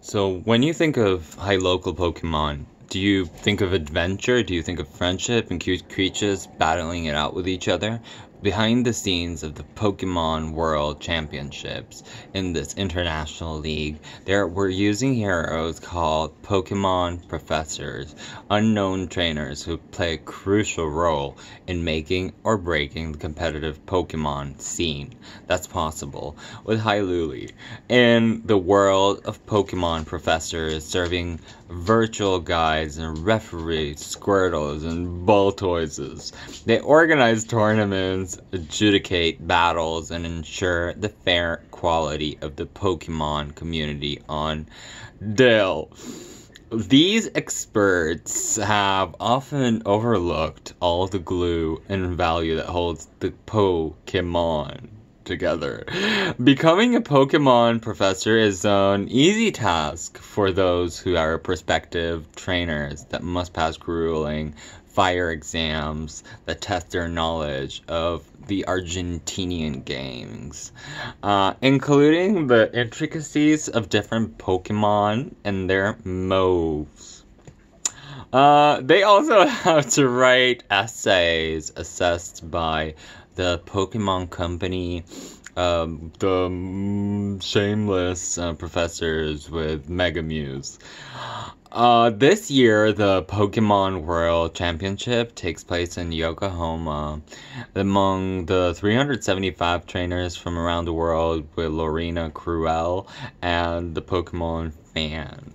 So, when you think of hylocal Pokemon, do you think of adventure? Do you think of friendship and cute creatures battling it out with each other? Behind the scenes of the Pokemon World Championships in this international league, we're using heroes called Pokemon Professors, unknown trainers who play a crucial role in making or breaking the competitive Pokemon scene. That's possible with Hyrule. In the world of Pokemon Professors, serving virtual guides and referees, Squirtles and Baltoises. They organize tournaments, adjudicate battles, and ensure the fair quality of the Pokemon community on Dale. These experts have often overlooked all the glue and value that holds the Pokemon together. Becoming a Pokemon professor is an easy task for those who are prospective trainers that must pass grueling fire exams that test their knowledge of the Argentinian games, including the intricacies of different Pokemon and their moves. They also have to write essays assessed by the Pokemon Company, the shameless professors with Mega Muse. This year, the Pokemon World Championship takes place in Yokohama. Among the 375 trainers from around the world with Lorena Cruel and the Pokemon fan.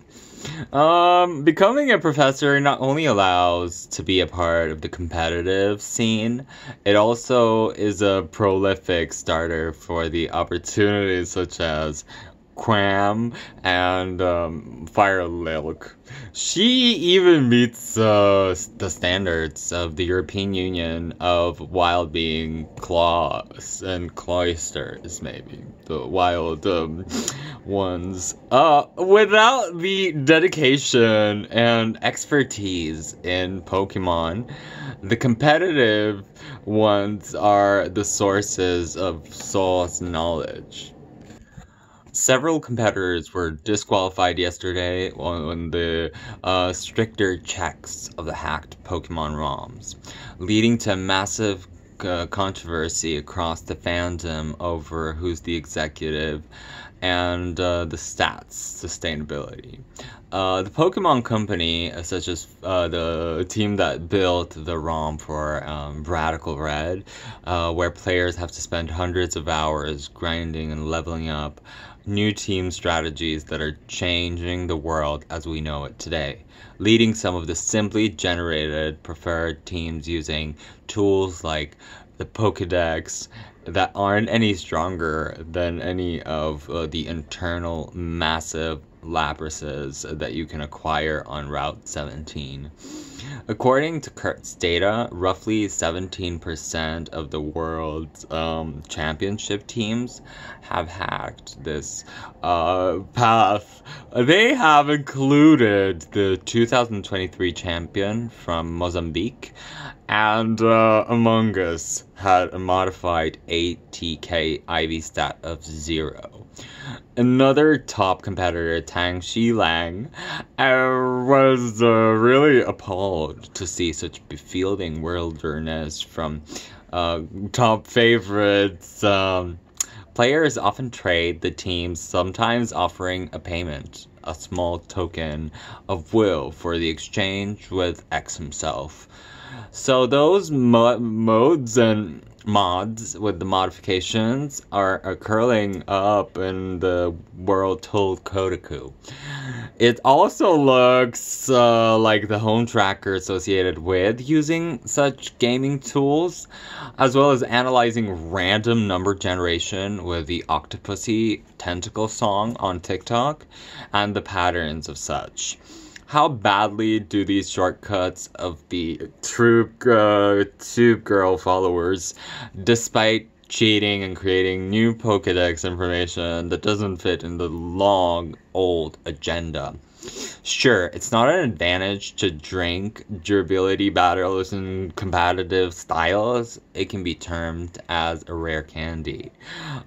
Becoming a professor not only allows to be a part of the competitive scene, it also is a prolific starter for the opportunities such as Quam and Fire Lilk. She even meets the standards of the European Union of wild being claws and cloisters, maybe the wild ones. Without the dedication and expertise in Pokemon, the competitive ones are the sources of source knowledge. Several competitors were disqualified yesterday on the stricter checks of the hacked Pokemon ROMs, leading to massive controversy across the fandom over who's the executive and the stats sustainability. The Pokemon Company, such as the team that built the ROM for Radical Red, where players have to spend hundreds of hours grinding and leveling up new team strategies that are changing the world as we know it today, leading some of the simply generated preferred teams using tools like the Pokedex that aren't any stronger than any of the internal massive Labrases that you can acquire on Route 17. According to Kurt's data, roughly 17% of the world's championship teams have hacked this path. They have included the 2023 champion from Mozambique, and Among Us had a modified ATK IV stat of 0. Another top competitor, Tang Xilang, was really appalled to see such befielding wilderness from top favorites. Players often trade the teams, sometimes offering a payment, a small token of will for the exchange with X himself. So those modes and mods with the modifications are curling up in the world told Kotaku. It also looks like the home tracker associated with using such gaming tools, as well as analyzing random number generation with the Octopussy tentacle song on TikTok and the patterns of such. How badly do these shortcuts of the Tube Girl followers, despite cheating and creating new Pokedex information that doesn't fit in the long, old agenda. Sure, it's not an advantage to drink durability battles and competitive styles. It can be termed as a rare candy.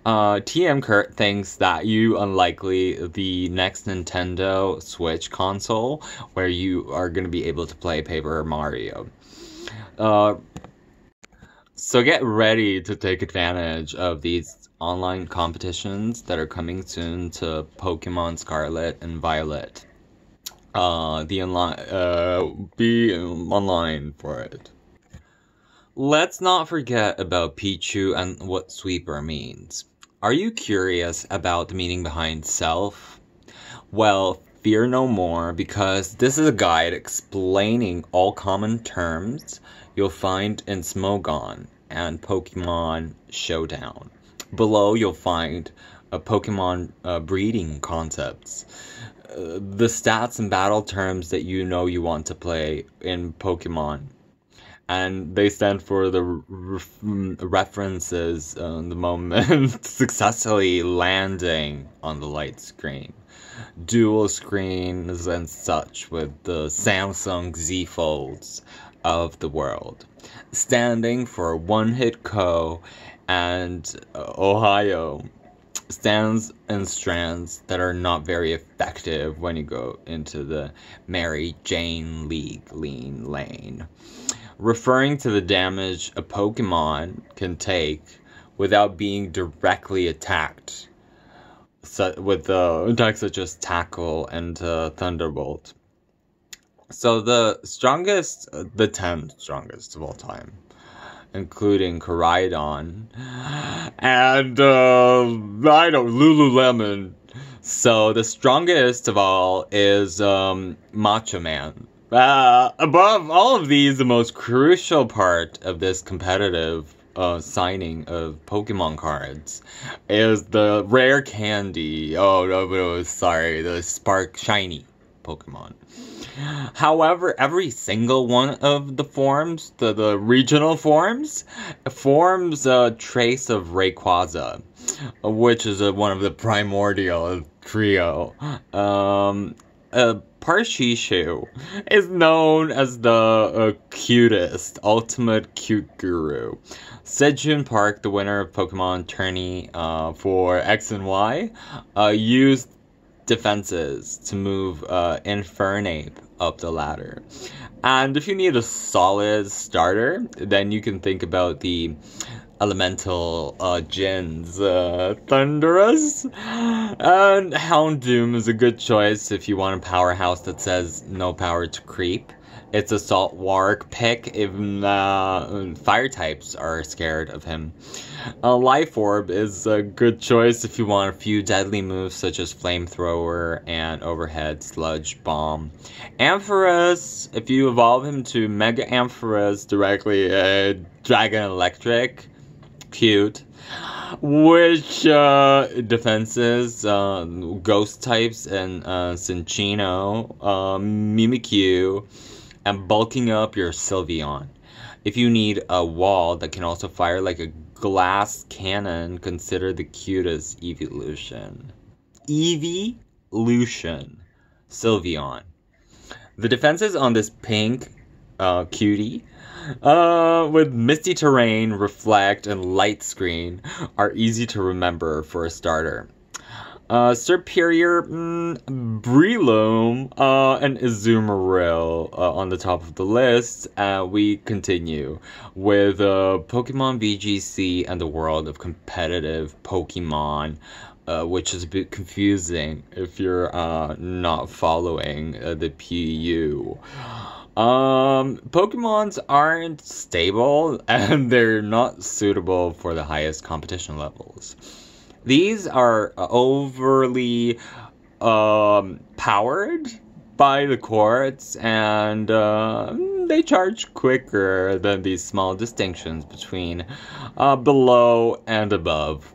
TM Kurt thinks that you unlikely the next Nintendo Switch console where you are going to be able to play Paper Mario. So get ready to take advantage of these online competitions that are coming soon to Pokemon Scarlet and Violet. Be online for it. Let's not forget about Pichu and what sweeper means. Are you curious about the meaning behind self? Well, fear no more, because this is a guide explaining all common terms you'll find in Smogon and Pokemon Showdown. Below you'll find Pokemon breeding concepts. The stats and battle terms that you know you want to play in Pokemon. And they stand for the references the moment successfully landing on the light screen. Dual screens and such with the Samsung Z Folds of the world. Standing for One Hit Co. and Ohio. Stands and strands that are not very effective when you go into the Mary Jane League lane. Referring to the damage a Pokemon can take without being directly attacked, with attacks such as Tackle and Thunderbolt. So the 10 strongest of all time, including Koraidon, and Lululemon. So the strongest of all is Macho Man. Above all of these, the most crucial part of this competitive signing of Pokemon cards is the rare candy. The Spark Shiny Pokemon. However, every single one of the forms, the regional forms a trace of Rayquaza, which is one of the primordial trio. Parcheesi is known as the cutest, ultimate cute guru. Sejun Park, the winner of Pokemon Tourney for X and Y, used defenses to move Infernape up the ladder. And if you need a solid starter, then you can think about the elemental Jins, Thundurus. And Houndoom is a good choice if you want a powerhouse that says no power to creep. It's a Saltwark pick if fire types are scared of him. Life Orb is a good choice if you want a few deadly moves such as Flamethrower and Overhead Sludge Bomb. Ampharos, if you evolve him to Mega Ampharos directly, Dragon Electric, cute. Which defenses, Ghost types and Cinccino, Mimikyu, and bulking up your Sylveon. If you need a wall that can also fire like a glass cannon, consider the cutest evolution. Sylveon. The defenses on this pink cutie with Misty Terrain, Reflect, and Light Screen are easy to remember for a starter. Superior Breloom and Azumarill on the top of the list. We continue with Pokemon VGC and the world of competitive Pokemon, which is a bit confusing if you're not following the PU. Pokemons aren't stable and they're not suitable for the highest competition levels. These are overly powered by the courts, and they charge quicker than these small distinctions between below and above.